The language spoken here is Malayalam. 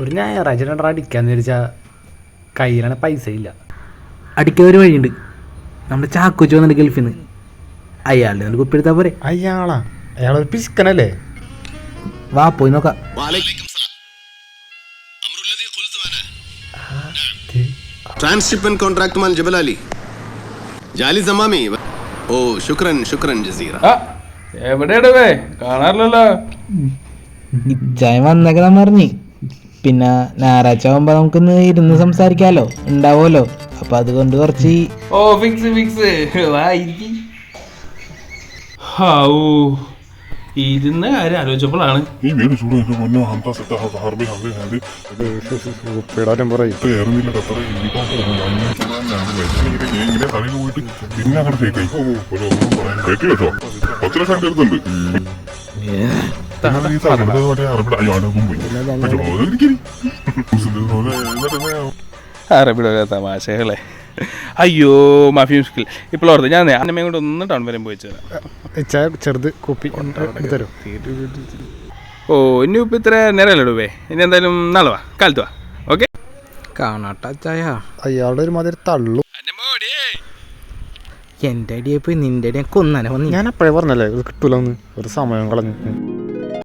ഒരു ഞായറാഴ്ച രണ്ടാ അടിക്കാന്ന് വിചാരിച്ചാൽ കയ്യിലാണ് പൈസ ഇല്ല. അടിക്കാൻ ഒരു വഴിയുണ്ട്. നമ്മുടെ ചാക്കോച്ച് വന്നിട്ട് ഗൾഫിൽ നിന്ന്. അയാളുടെ നല്ല കുപ്പിയെടുത്താ പോരെ. അയാളൊരു പിസ്കനല്ലേ? വാ പോയി നോക്കാം. ट्रांसशिपमेंट कॉन्ट्रैक्ट माल जबल अली जाली जमामी ओ शुक्रन जजीरा എവിടെയാടവേ കാണാറില്ലല്ലോ. ഇച്ചായ വന്നേക്കാൻ പറഞ്ഞ്. പിന്നെ ഞായറാഴ്ച ആകുമ്പോ നമുക്കൊന്ന് ഇരുന്ന് സംസാരിക്കാലോ, ഉണ്ടാവുമല്ലോ. അപ്പൊ അതുകൊണ്ട് കുറച്ച് ഫിക്സ് ഇരുന്ന് കാര്യം ആലോചിച്ചപ്പോഴാണ് അറബിയുടെ തമാശകളെ. അയ്യോ മാഫി മുഷ്കിൽ. ഇപ്പോൾ ഓർത്ത് ഞാൻ അന്നമ്മയും കൊണ്ട് ഒന്ന് ടൗൺ വരെ പോയി ചെറുത് കുപ്പി തരും. ഓ ഇനി ഇപ്പം ഇത്ര നേരമല്ലേ? ഇനി എന്തായാലും നാളെ വാ, കാലത്ത് വാ. ഓക്കെ കാണാട്ടായ അയാളുടെ ഒരു മാതിരി തള്ളു. എൻ്റെ അടിയെ പോയി നിന്റെ അടിയെ കൊന്നനെ വന്നു. ഞാൻ അപ്പോഴേ പറഞ്ഞല്ലേ ഇത് കിട്ടൂലെന്ന്. ഒരു സമയം കളഞ്ഞു.